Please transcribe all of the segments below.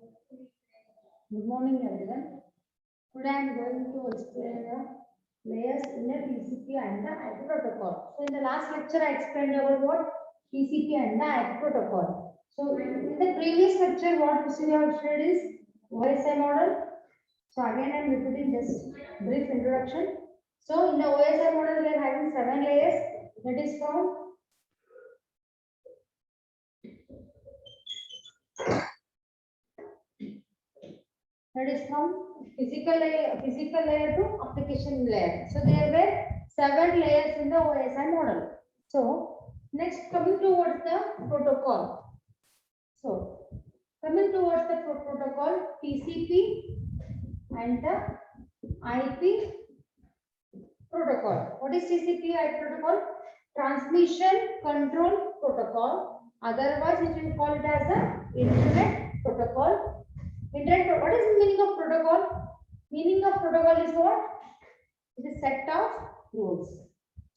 Good morning, everyone. Today I am going to explain the layers in the TCP and the IP protocol. So in the last lecture, I explained about what TCP and the IP protocol. So in the previous lecture, what we have studied is OSI model. So again, I am repeating this brief introduction. So in the OSI model, we are having 7 layers. That is from physical layer to application layer. So there were 7 layers in the OSI model. So next, coming towards the protocol. So coming towards the protocol, TCP and the IP protocol. What is TCP IP protocol? Transmission Control Protocol. Otherwise, we will call it as the Internet Protocol. What is the meaning of protocol? Meaning of protocol is what? It is set of rules.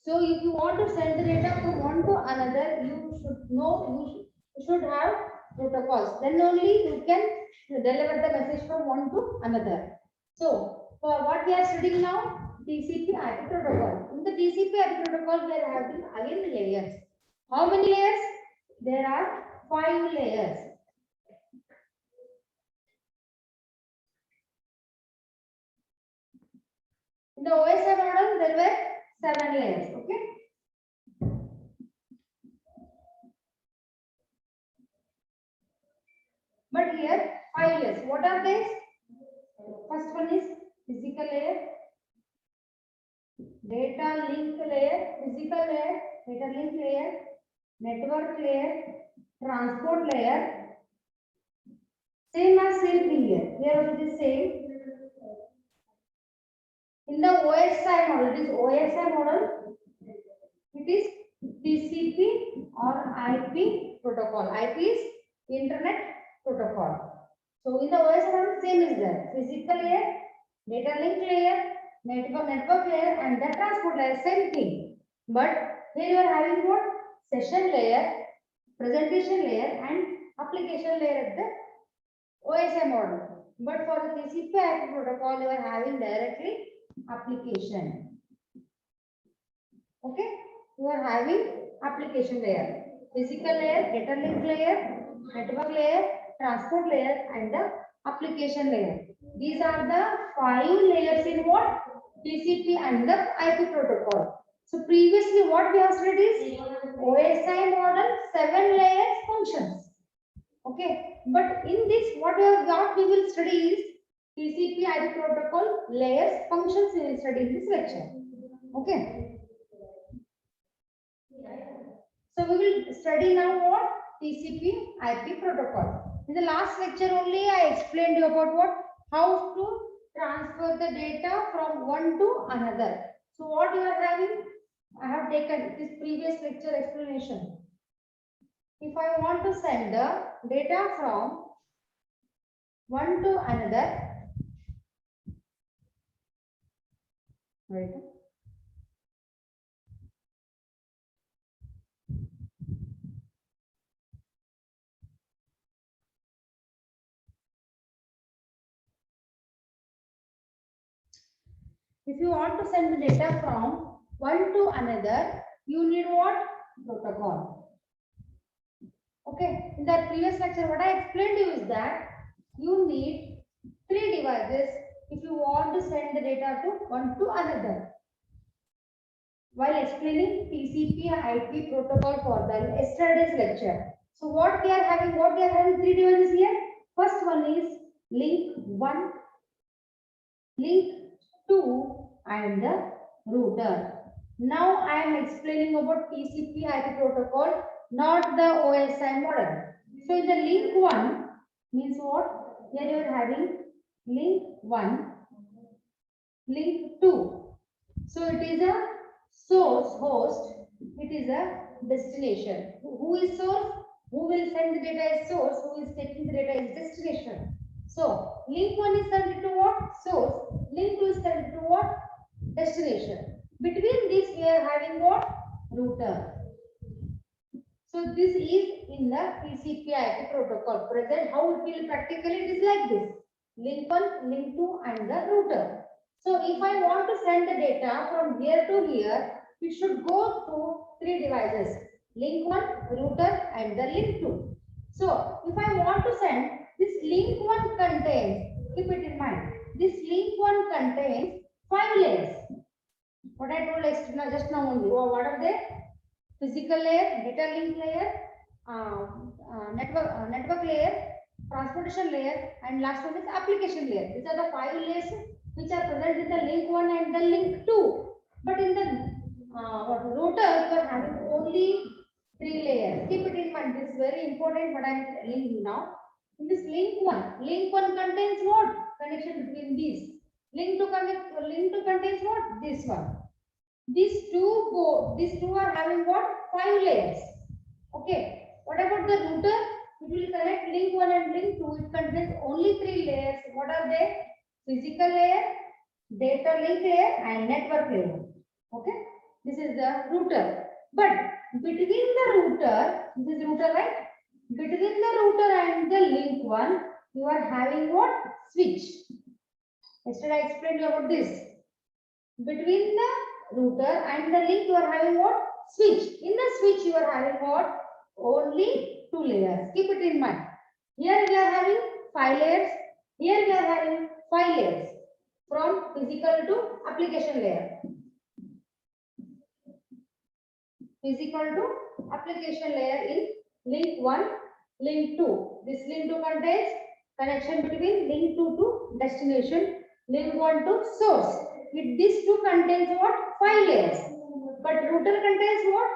So if you want to send the data from one to another, you should know, you should have protocols. Then only you can deliver the message from one to another. So for what we are studying now, TCP IP protocol. In the TCP IP protocol, we are having again layers. How many layers? There are 5 layers. In the OSI model, there were 7 layers. Okay. But here 5 layers. What are these? First one is physical layer, data link layer, physical layer, data link layer, network layer, transport layer. Same thing here. Here also it is same. In the OSI model, it is OSI model. It is TCP or IP protocol. IP is Internet Protocol. So in the OSI model, same is there. Physical layer, data link layer, network layer, and the transport layer, same thing. But here you are having what? Session layer, presentation layer, and application layer at the OSI model. But for the TCP IP protocol, you are having directly application. Okay, you are having application layer, physical layer, data link layer, network layer, transport layer, and the application layer. These are the 5 layers in what? TCP and the IP protocol. So previously what we have studied is OSI model 7 layers functions. Okay, but in this what we will study is TCP IP protocol layers functions we will study in this lecture. Okay. So we will study now what? TCP IP protocol. In the last lecture only I explained you about what? How to transfer the data from one to another. So what you are having? I have taken this previous lecture explanation. If I want to send the data from one to another, right? If you want to send the data from one to another, you need what? Protocol. Okay, in that previous lecture, what I explained to you is that you need 3 devices if you want to send the data to one to another. While explaining TCP IP protocol for the yesterday's lecture. So what we are having? 3 devices here. First one is link 1, link 2, and the router. Now I am explaining about TCP IP protocol, not the OSI model. So in the link 1 means what? Here you are having link 1, link 2. So it is a source host, it is a destination. Who is source? Who will send the data is source, who is taking the data is destination. So link 1 is sent to what? Source. Link 2 is sent to what? Destination. Between this we are having what? Router. So this is in the TCP/IP protocol. Present how it will practically it is like this: link 1, link 2, and the router. So if I want to send the data from here to here, it should go through 3 devices: link 1, router, and the link 2. So if I want to send this link 1 contains, keep it in mind, this link 1 contains 5 layers. What I told just now only. What are they? Physical layer, data link layer, network layer, transportation layer, and last one is application layer. These are the 5 layers which are present in the link 1 and the link 2. But in the router, you are having only 3 layers. Keep it in mind. This is very important. What I am telling you now. In this link 1 contains what? Connection between these. Link 2 contains what? This one. These two are having what? 5 layers. Okay. What about the router? It will connect link 1 and link 2. It contains only 3 layers. What are they? Physical layer, data link layer, and network layer. Okay. This is the router. But between the router, this is router, right? Between the router and the link 1, you are having what? Switch. Yesterday I explained you about this. Between the router and the link, you are having what? Switch. In the switch, you are having what? Only 2 layers. Keep it in mind. Here we are having 5 layers. Here we are having 5 layers. From physical to application layer. Physical to application layer in link 1, link 2. This link 2 contains connection between link 2 to destination, link 1 to source. This 2 contains what? 5 layers. But router contains what?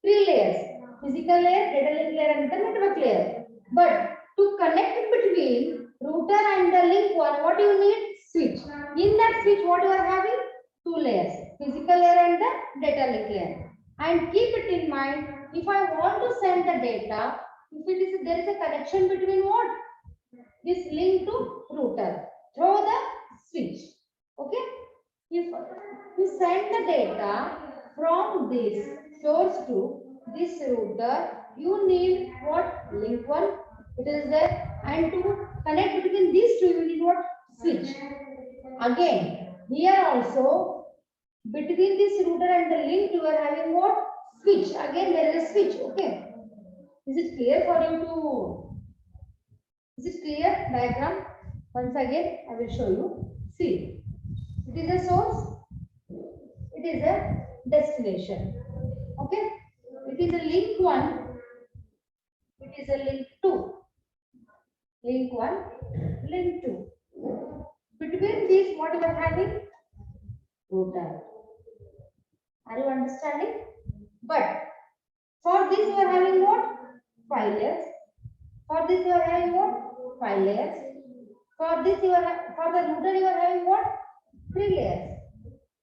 3 layers. Physical layer, data link layer, and the network layer. But to connect between router and the link 1, what you need? Switch. In that switch, what you are having? 2 layers. Physical layer and the data link layer. And keep it in mind, if I want to send the data, if there is a connection between what? This link to router through the switch. Okay? If you send the data from this source to this router, you need what? Link 1, it is there, and to connect between these two, you need what? Switch. Again, here also, between this router and the link, you are having what? Switch. Again, there is a switch. Okay. Is it clear for you to? Is it clear diagram? Once again, I will show you. See, it is a source. It is a destination. Okay. It is a link 1. It is a link 2. Link 1, link 2. Between these, what you are having? Router. Are you understanding? But for this, you are having what? 5 layers. For this, you are having what? 5 layers. For this, for the router, you are having what? 3 layers.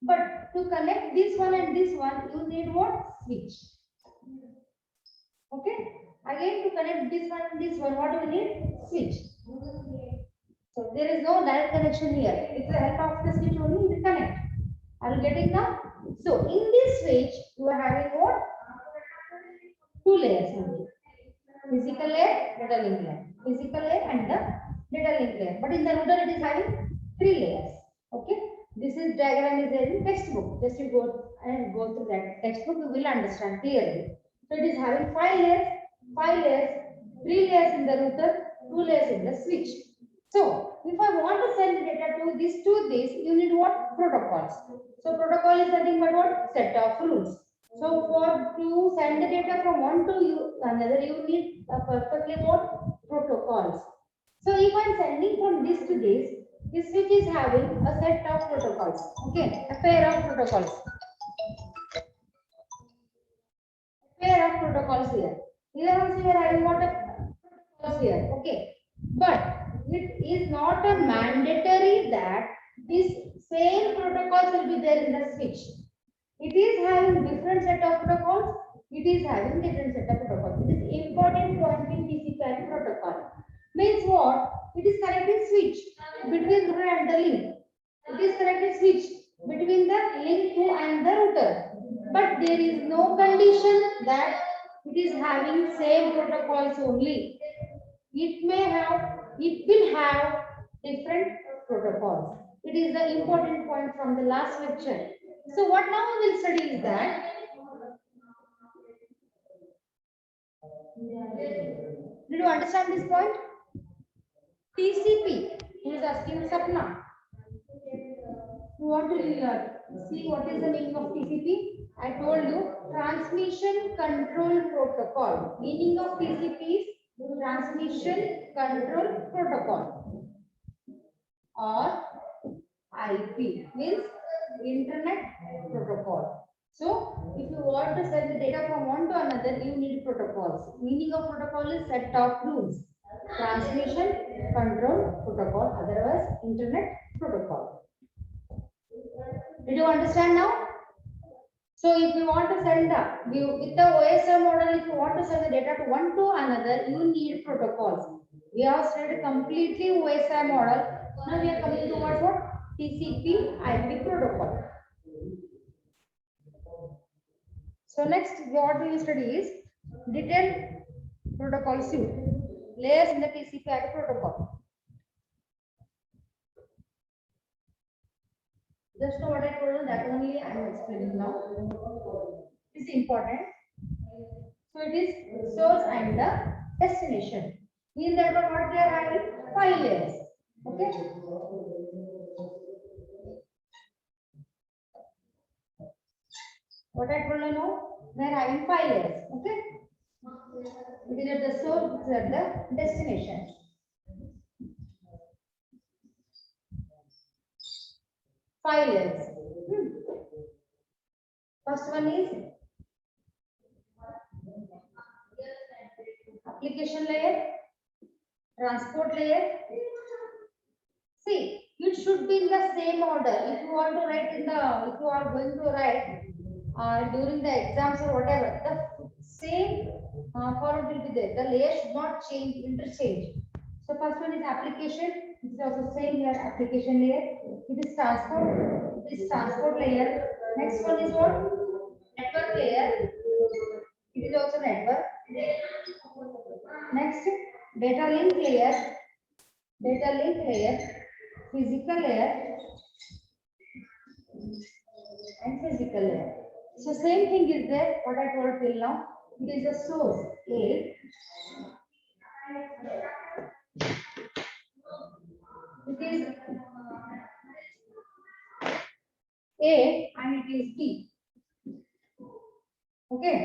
But to connect this one and this one, you need what? Switch. Okay. Again, to connect this one and this one, what do you need? Switch. So there is no direct connection here. With the help of the switch only, you connect. Are you getting now? So in this switch, you are having what? 2 layers only. Physical layer, data link layer. Physical layer and the data link layer. But in the router, it is having 3 layers. Okay. This is diagram is there in textbook. Just you go through that textbook, you will understand clearly. So it is having 5 layers, 3 layers in the router, 2 layers in the switch. So if I want to send data to this you need what? Protocols. So protocol is nothing but what? Set of rules. So to send the data from one to another, you need perfectly what? Protocols. So if I am sending from this to this switch is having a set of protocols. Okay, a pair of protocols. A pair of protocols here. Here also you are having what? Protocols here. Okay, but it is not a mandatory that this same protocols will be there in the switch. It is having different set of protocols. It is having different set of protocols. It is important point in TCP/IP protocol. Means what? It is connecting switch between router and the link. It is connecting switch between the link 2 and the router. But there is no condition that it is having same protocols only. It will have different protocols. It is the important point from the last lecture. So what now we will study is that, did you understand this point? TCP. Who is asking? Sapna. You want to see what is the meaning of TCP? I told you, transmission control protocol. Meaning of TCP is transmission control protocol, or IP means internet protocol. So if you want to send the data from one to another, you need protocols. Meaning of protocol is set of rules. Transmission control protocol, otherwise internet protocol. Did you understand now? So if you want to send with the OSM model, if you want to send the data to one to another, you need protocols. We have studied completely OSM model. Now we are coming towards what? TCP IP protocol. So next what we will study is detailed protocol suite. Layers in the TCP IP protocol. Just what I told you, that only I am explaining now. It is important. So it is source and the destination. In that one, what we are having? 5 layers. Okay. What I told you now, we are having 5 layers. Okay. It is at the source, it is at the destination. Five layers. First one is application layer, transport layer. See, it should be in the same order. If you want to write if you are going to write during the exams or whatever, the same format will be there. The layer should not change, interchange. So first one is application. It is also same here, application layer. It is transport. It is transport layer. Next one is what? Network layer. It is also network. Next, data link layer. Data link layer. Physical layer. And physical layer. So same thing is there. What I told till now. It is a source A. It is A and it is B. Okay.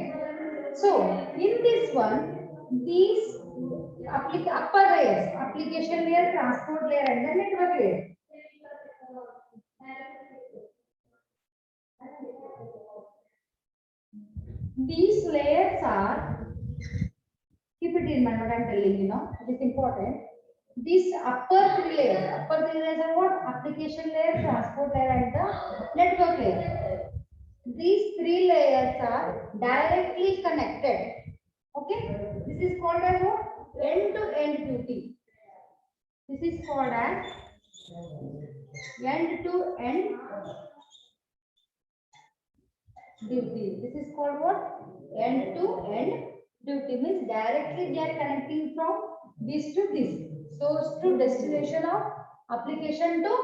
So in this one, these upper layers, application layer, transport layer, and the network layer. These layers are, keep it in mind what I am telling you now, it is important. These upper three layers are what? Application layer, transport layer, and the network layer. These three layers are directly connected. Okay, this is called as what? End-to-end duty. This is called as end-to-end duty. This is called what? End-to-end duty means directly they are connecting from this to this. Source to destination of application to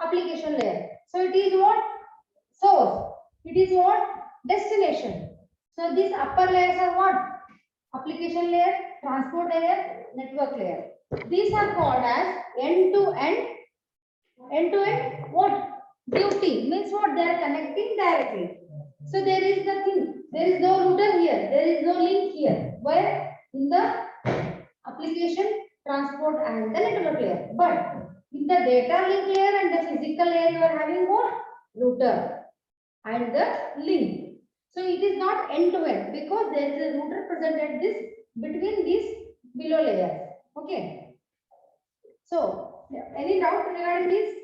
application layer. So it is what? Source. It is what? Destination. So these upper layers are what? Application layer, transport layer, network layer. These are called as end-to-end what? Duty means what? They are connecting directly. So there is nothing. There is no router here. There is no link here. Where? In the application, transport, and the network layer. But in the data link layer and the physical layer, you are having what? Router and the link. So it is not end to end because there is a router present at this between these below layers. Okay. So any doubt regarding this?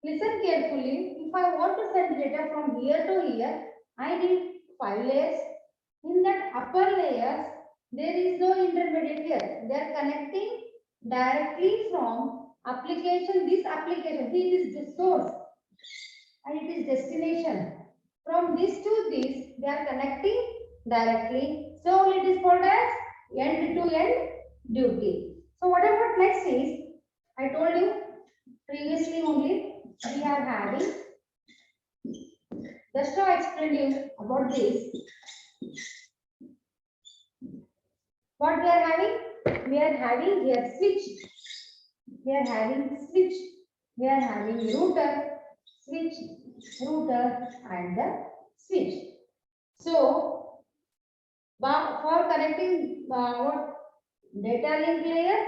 Listen carefully. If I want to send data from here to here, I need 5 layers. In that upper layers, there is no intermediate here. They are connecting directly from application. This is the source and it is destination. From this to this, they are connecting directly. So it is called as end-to-end duty. So what about next is, I told you previously only we are having, just to explain you about this, what we are having? We are having here switch. We are having switch. We are having router, switch, router, and the switch. So, for connecting what data link layer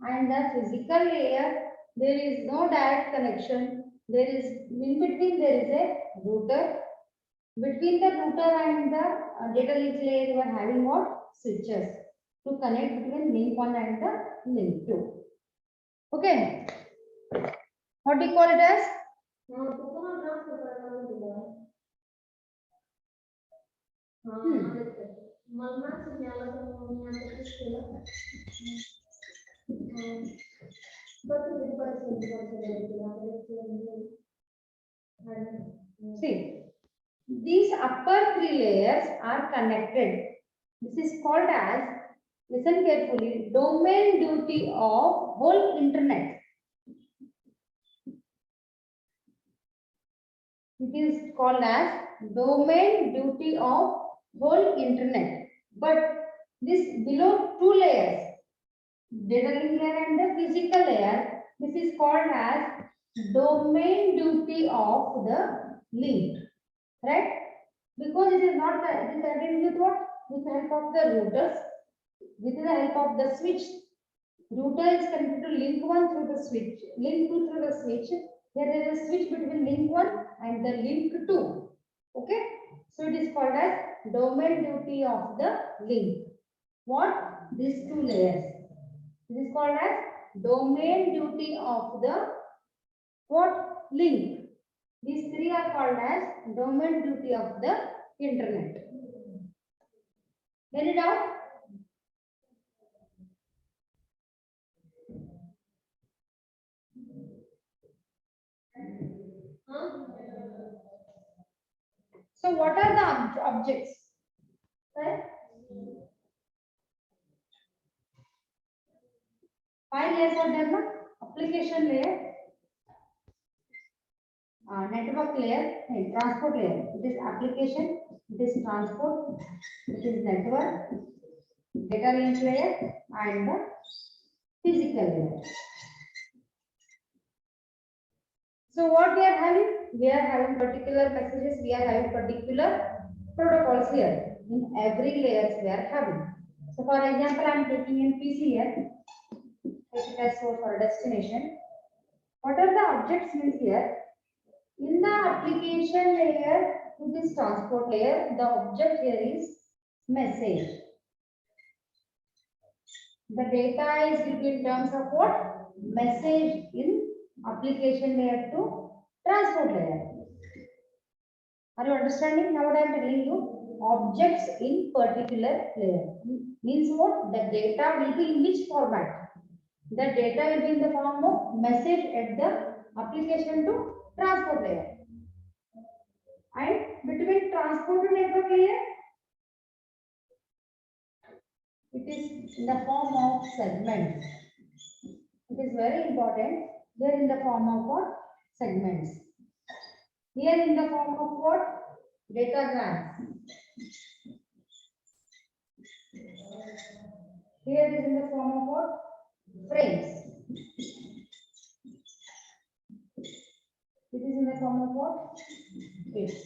and the physical layer, there is no direct connection. There is in between there is a router. Between the router and the data link layer, we are having what? Switches to connect between link 1 and the link 2. Okay. What do you call it as? See, these upper 3 layers are connected. This is called as, listen carefully, domain duty of whole internet. It is called as domain duty of whole internet. But this below 2 layers, data link layer and the physical layer, this is called as domain duty of the link, right? Because it is not, it is connected with what? With the help of the routers, with the help of the switch. Router is connected to link 1 through the switch, link 2 through the switch. Here there is a switch between link 1 and the link 2. Okay, so it is called as domain duty of the link. What? These 2 layers. This is called as domain duty of the what? Link. These 3 are called as domain duty of the internet. Any doubt? So what are the objects? Right? 5 layers are there, no? Application layer, network layer, and transport layer. It is application, it is transport, it is network, data link layer, and the physical layer. So what we are having? We are having particular messages, we are having particular protocols here. In every layers we are having. So for example, I am taking in PC here. Take it as source or destination. What are the objects means here? In the application layer to this transport layer, the object here is message. The data is will be in terms of what? Message in application layer to transport layer. Are you understanding now what I am telling you? Objects in particular layer means what? The data will be in which format? The data will be in the form of message at the application to transport layer. And between transport to network layer, it is in the form of segments. It is very important. Here in the form of what? Segments. Here in the form of what? Datagrams. Here it is in the form of what? Frames. It is in the form of what? Bits.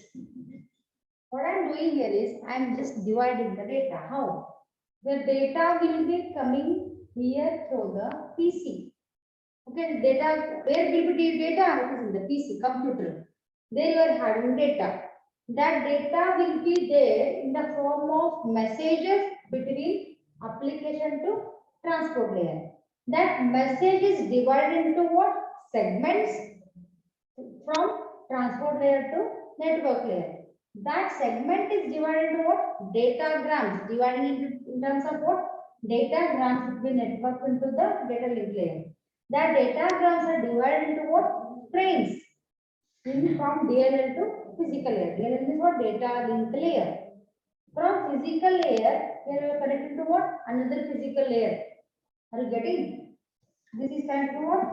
What I am doing here is I am just dividing the data. How? The data will be coming here through the PC. Okay, data, where will be data? It is in the PC, computer. There you are having data. That data will be there in the form of messages between application to transport layer. That message is divided into what? Segments from transport layer to network layer. That segment is divided into what? Datagrams, dividing into in terms of what? Datagrams between network into the data link layer. That datagrams are divided into what? Frames from DLL to physical layer. DLL is what? Data link layer. From physical layer, here you are connected to what? Another physical layer. Are you getting? This is connected to what?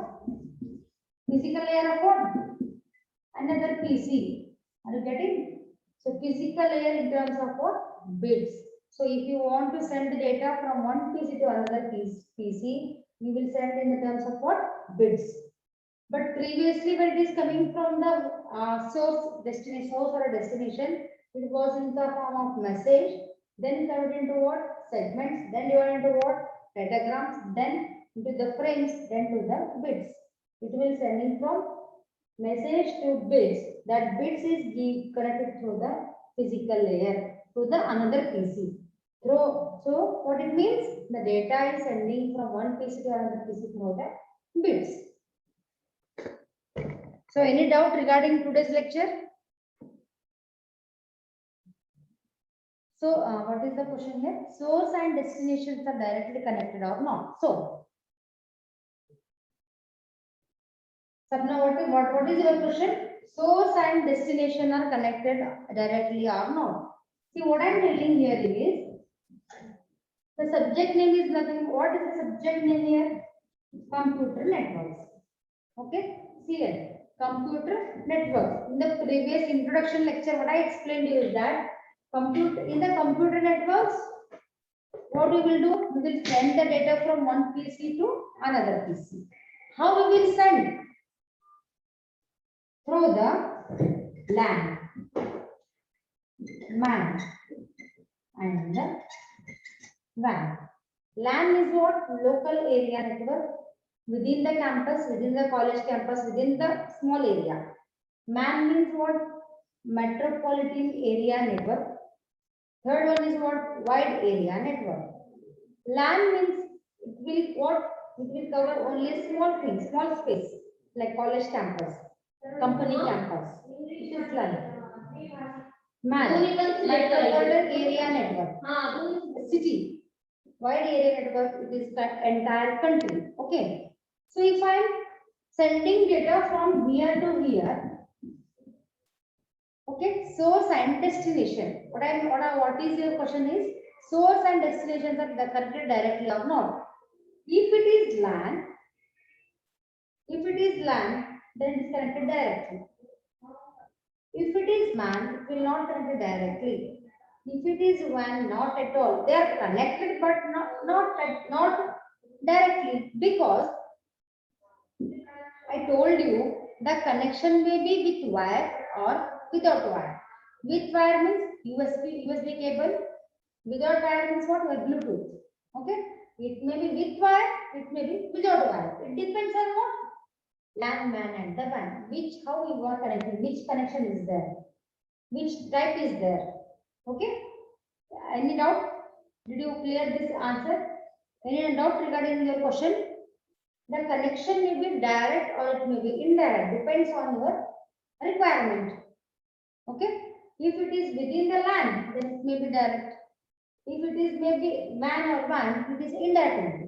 Physical layer of what? Another PC. Are you getting? So physical layer in terms of what? Bits. So if you want to send the data from one PC to another PC, you will send in the terms of what? Bits. But previously, when it is coming from the source or a destination, it was in the form of message, then converted into what? Segments, then divided into what? Datagrams, then into the frames, then to the bits. It will sending from message to bits. That bits is connected through the physical layer to the another PC. So what it means? The data is sending from one PC to another PC through the bits. So any doubt regarding today's lecture? So what is the question here? Source and destinations are directly connected or not? So Sapna, what is your question? Source and destination are connected directly or not? See, what I am telling here is the subject name is nothing. What is the subject name here? Computer networks. Okay, see here, computer networks. In the previous introduction lecture, what I explained to you is that in the computer networks, what we will do? We will send the data from one PC to another PC. How we will send? Through the LAN, MAN, and the WAN. LAN is what? Local area network within the campus, within the college campus, within the small area. MAN means what? Metropolitan area network. Third one is what? Wide area network. LAN means it will what? It will cover only small things, small space, like college campus, company campus. It is LAN. MAN, metropolitan area network. City, wide area network. It is the entire country. Okay. So if I am sending data from here to here, okay, source and destination. What is your question is? Source and destinations are connected directly or not? If it is LAN, then it is connected directly. If it is MAN, it will not connect directly. If it is WAN, not at all. They are connected, but not directly, because I told you the connection may be with wire or without wire. With wire means USB cable. Without wire means what? Like Bluetooth. Okay. It may be with wire. It may be without wire. It depends on what? LAN, MAN, and the WAN. How you are connecting? Which connection is there? Which type is there? Okay. Any doubt? Did you clear this answer? Any doubt regarding your question? The connection may be direct or it may be indirect, depends on your requirement. Okay. If it is within the LAN, then it may be direct. If it is maybe MAN or WAN, it is indirect.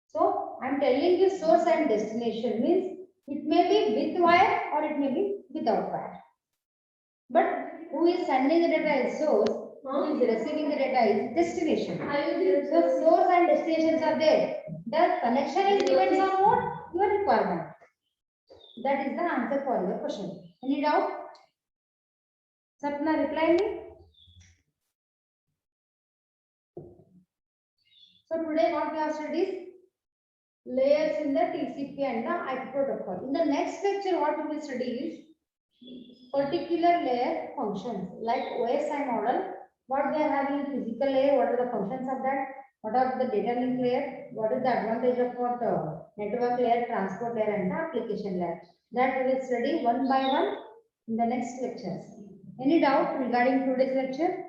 So I am telling you source and destination means it may be with wire or it may be without wire. But who is sending the data is source, who is receiving the data is destination. So source and destinations are there. The connection is depends on what? Your requirement. That is the answer for your question. Any doubt? Sapna, reply me. So today what we have studied is layers in the TCP and the IP protocol. In the next lecture, what we will study is particular layer functions like OSI model. What they are having in physical layer, what are the functions of that? What are the data link layer? What is the advantage of what network layer, transport layer, and the application layer? That we will study one by one in the next lectures. Any doubt regarding today's lecture?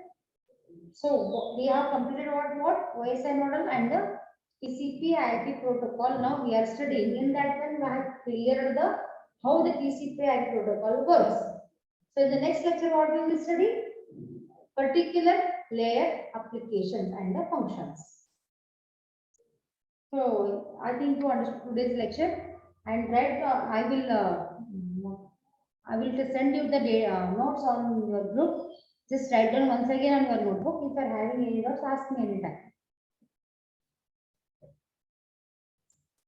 So we have completed what OSI model and the TCP IP protocol. Now we are studying. In that one, we have cleared the how the TCP IP protocol works. So in the next lecture, what we will study? Particular layer applications and the functions. So I think you understood today's lecture, and right I will just send you the notes on your group. Just write down once again on your notebook. If you are having any doubts, ask me anytime.